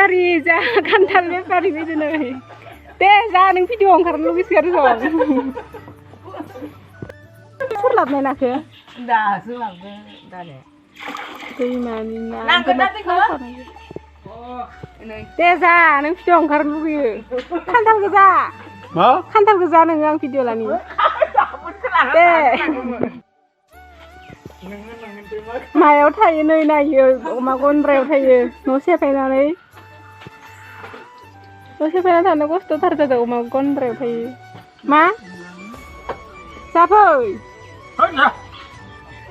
बेफारि जा खान्थाल बेफारि बिदिनो दे जा नों भिडिअ ओंखारनो लुगैसोगारो दं सोर लाबोनाय नाखो दासो लाबोदों दानो दैमानि ना नै दे जा नों भिडिअ ओंखारनो लुगैयो खान्थाल गोजा मा खान्थाल गोजा नोङो आं भिडिअ लानि दे मायाव थायो नै नायो अमा गन्द्रायाव थायो न' सेफायनानै न' सेफायना थानो खस्थ'थार जादों अमा गन्द्रायाव थायो मा जाफै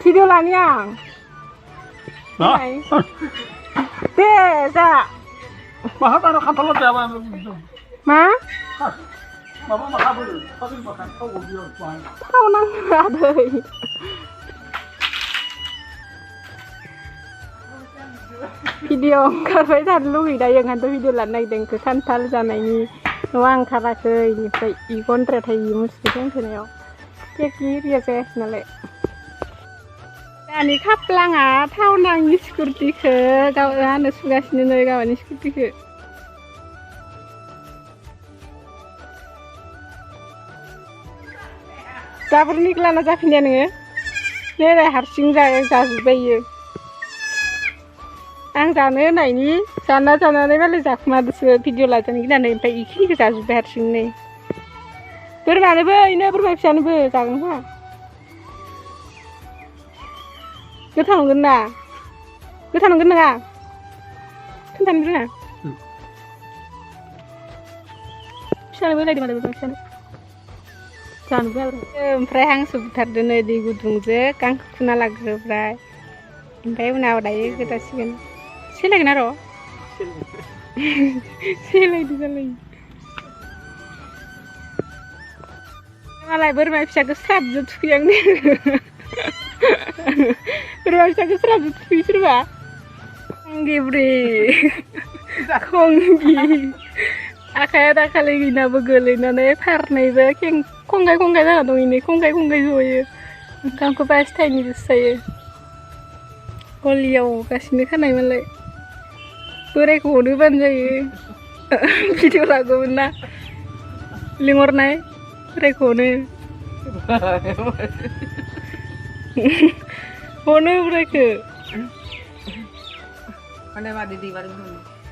भिडिअ लानि आं दे जा माहा तारा खान्थाल जायाबा मा माबा माखाबो खाबिल माखा थाव बियो थाव नाङा दै भिडिअ ओंखारबाय थानो लुगैदायो ओंखायनोथ' भिडिअ लानो नागिरदों खान्थाल जानायनि न'आ ओंखाराखै बेनिफ्राय इ गन्द्राया थायो मुस्रि सोंथेनायाव केकि एरिया जायाखै नालाय दानि खाफ्लाङा थाव नाङि स्कुटिखौ गावनो सुगासिनो नै गावनि स्कुटिखौ दाबोर निग्लाना जाफिननाया नोङो नै हारसिं जाजोब्बायो आं जानो होनायनि जानानै मालाय जाखुमादोसो भिडिअ लाजानो गिनानै ओमफ्राय इखिनिखौ जाजोब्बाय हारसिंनो बोरमानोबो इनो बोरमा फिसानोबो जागोनहा गोथाव नंगोन ना गोथाव नंगोन नङा खोन्थानो रोङा फिसानोबो होलायदों माथो बोरमा फिसानो जानोबो आरो ओमफ्राय हांसो बुथारदों नै दै गुदुंजों गांखो फुना लाग्रोबाय ओमफ्राय उनाव दायो गोदासिगोन सेलायगोन आरो सेलायदो जालाय मालाय बोरमा फिसाखौ स्राबजों थुखैयां बोरमा फिसाखौ स्राबजों थुखैयो सोरबा खंगि बुरि खंगि आखाइया दाखालि गैनाबो गोलैनानै फारनैबो खंगाय जाना दं इनै खंगाय जयो ओंखामखौ बास थाइनैजोंसो जायो गलियाव गासिनो खानाय मालाय बोरायखौ हरोबानो जायो भिडिअ लागौमोन ना लिंहरनाय बोरायखौ हनो बोरायखौ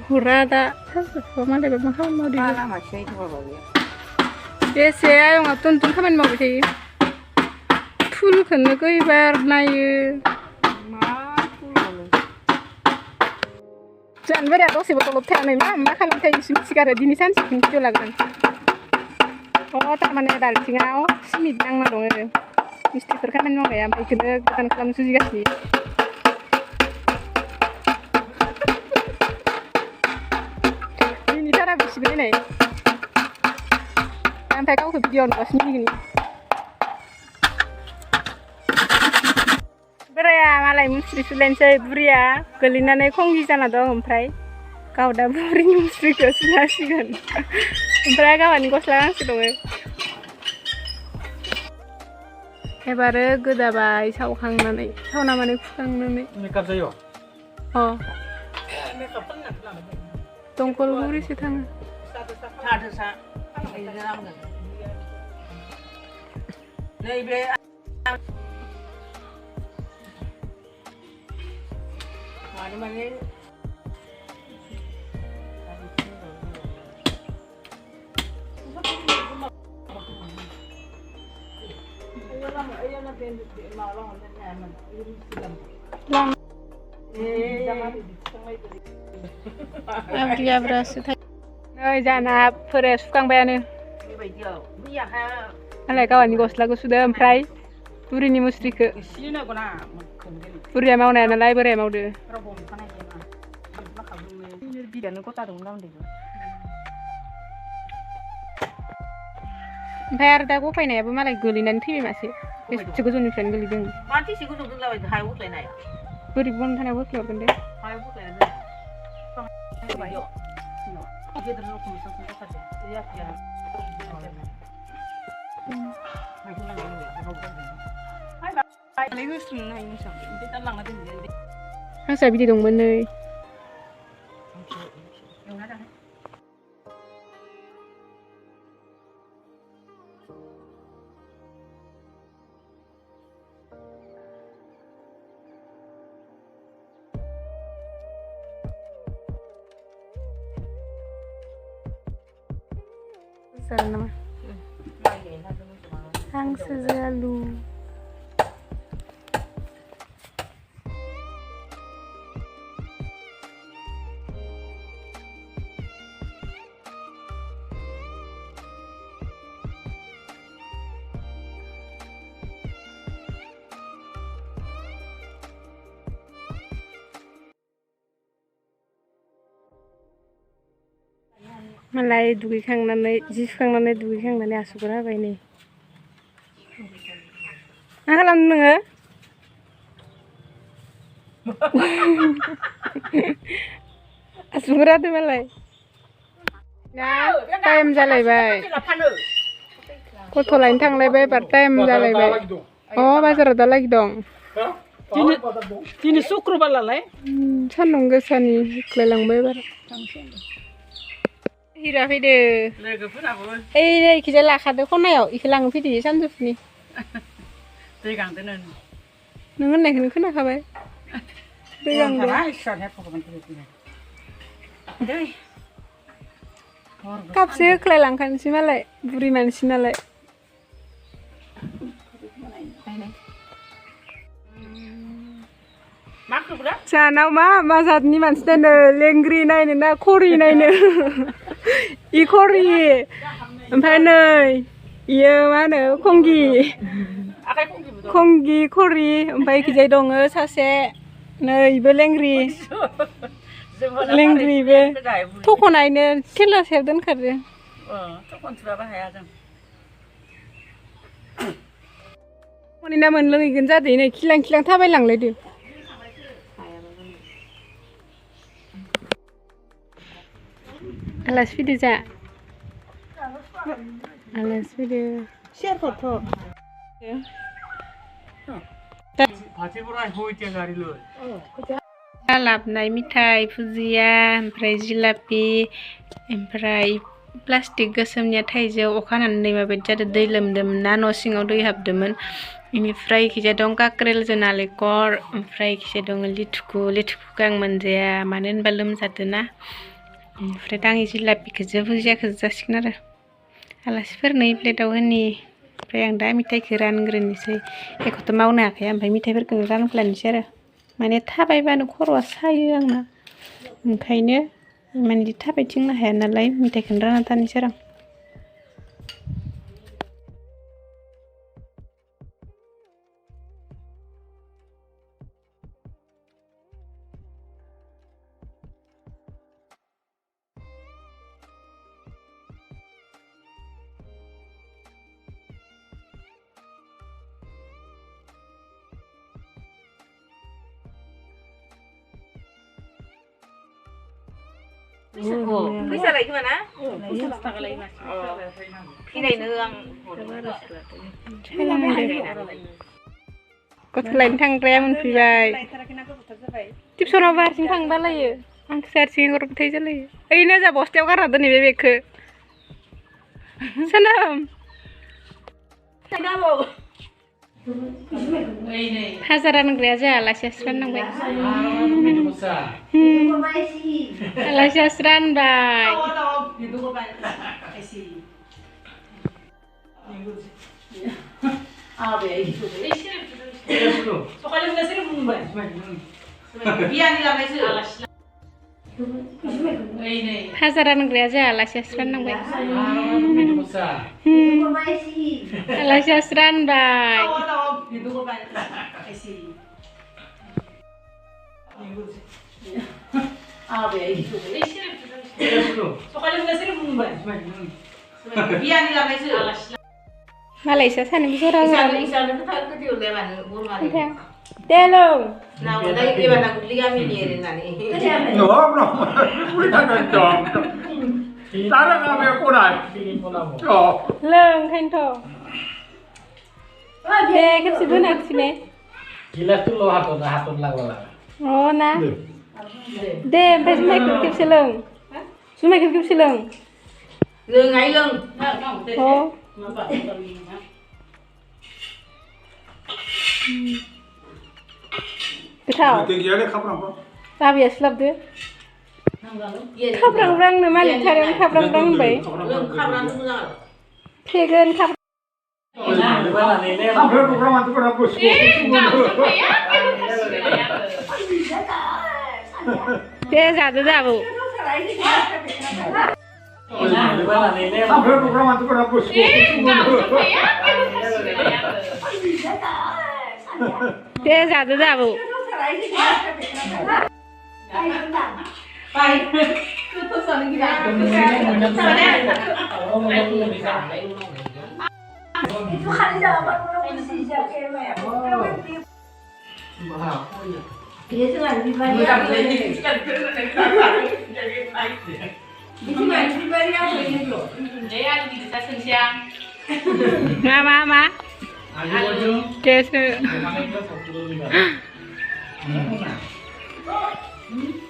हरा दा मालायबा मा खामानि मावदों बेसे आयंआ टुन खामानि मावबाय थायो फुलखौनो गैबार नायो जानो बोराया दसेबो तलब थायानै मा खालामबाय थायो इसे मिथिगारो दिनै सानसेखौनो भिडिअ लागोन थारमाने दालथिङाव सिमेन्ट नांना दङ मिस्ट्रिफोर खामानि मावनाया ओमफ्राय बेखौनो गोदान खालामनो जुजिगासिनो मिनिथारा बिसिबो दिनै ओमफ्राय गावखौ भिडिअ नुगासिनो मिनिगोन बोराया मालाय मुस्रि सुलायनोसै बुरिया गोलैनानै खंगि जाना दं ओमफ्राय गाव दा बुरिनि मुस्रिखौ सुनांसिगोन ओमफ्राय गावहानि गस्ला गांसे दङ एबारो गोदाबाय सावखांनानै सावना माने खुखांनानै मेकआप जायो दंखल गुरिसो थाङो नैबे माने नै जाना फोराया सुखांबायानो मालाय गावहानि गस्लाखौ सुदो ओमफ्राय बुरिनि मुस्रिखौ बुरिया मावनाया नालाय बोराया मावदो ओमफ्राय आरो दा गफायनायाबो मालाय गोलैनानै थैबाय मासे एसे गोजौनिफ्रायनो गोलैदों बोरै बन थानायाव बोख्लायहरगोन दे हांसोआ बिदै दंमोन नै जागोन नामा हांसोजों आलु मालाय दुगैखांनानै जि सुखांनानै दुगैखांनानै आसुगुर हाबाय नै मा खालामदों नोङो आसुगुर हादों मालाय टाइम जालायबाय गथ' लायनो थांलायबाय एबार टाइम जालायबाय अ बाजाराव दालागि दं दिनै शुक्रबार नालाय सान्दुं गोसानि होख्लायलांबाय एबार हिरा फैदो लोगोफोराबो ओइ इखिजाय लाखादो खनायाव इखो लांनो फैदो सानजौफुनि दै गांदों नों होननायखौनो खोनाखाबाय दै गांदो कापसे होख्लायलांखानोसै मालाय बुरि मानसि नालाय जानाव मा जातनि मानसि नायनो लेंग्रि नायनो ना खरि नायनो इ खरि ओमफ्राय नै इयो मा होनो खंगि खरि ओमफ्राय इखिजाय दङ सासे नै इबो लेंग्रिबो थखनायनो खेला सेर दोनखादो हनै ना मोनलोंहैगोन जादो नै खिलां खिलां थाबायलांलायदो आलासि फैदो जा आलासि फैदो लाबनाय मिथाइ भुजिया ओमफ्राय जिलापि ओमफ्राय प्लास्टिक गोसोमनिया थाइजौ अखा हानानै नै माबायदि जादों दै लोमदोंमोन ना न' सिङाव दै हाबदोंमोन बेनिफ्राय इखिजाय दं काक्रेलजों नालेंखर ओमफ्राय इखिजाय दं लिथुखु आं मोनजाया मानो होनबा लोमजादों ना ओमफ्राय दा आं जिलापिखौसो भुजियाखौसो जासिगोन आरो आलासिफोरनो प्लेटाव होनि ओमफ्राय आं दा मिथाइखौ रानग्रोनोसै एखौथ' मावनो हाखाया ओमफ्राय मिथाइफोरखौ रानफ्लानोसै आरो माने थाबायबानो खर'आ सायो आंना ओंखायनो इमान इदि थाबायथिंनो हाया नालाय मिथाइखौनो रानना थानोसै आरो फैसा लायो खोमा ना फैनायनो आं गथ' लायनो थांग्राया मोनफैबाय टिउसनावबो हारसिं थांबालायो आंखौसो हारसिं हरबाथाय जालायो ओइनो जा बस्थायाव गारना दोनै बे बेगखौ सोनोम भाजा रानग्राया जोंहा आलासियासो राननांबाय आलासियासो रानबाय भाजा रानग्राया जोंहा आलासियासो राननांबाय आलासियासो रानबाय मालायसा सानैबो जरा जरा दे लों लों ओंखायनोथ' दे खेबसे दोनाखिसै अ ना दे ओमफ्राय जुमायखौ खेबसे लों जुमायखौ खेबसे लों लोंहाय लों अ गोथाव लाबोयासो लाबोदो खाब्रांब्रांनो मालिक थारियावनो खाब्रांब्रां होनबाय फैगोन थाब Sampai program itu berapa sih? दे जादो जाबो Sampai program itu berapa sih? दे जादो जाबो Itu kan jawaban orang mesti jawab kayak dia tuh nggak diberi apa ini itu nggak diberi apa ini loh Dia di desa Sensiang. मा केसो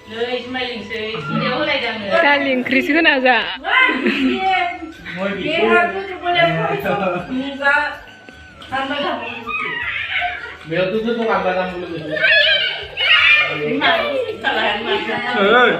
Nơi mai lình sới, nếu lại rằng nữa. दालि ओंख्रिसो होना जा dia harus boleh foto enggak tambah Beliau tuh gambaran dulu. Salah yang mana?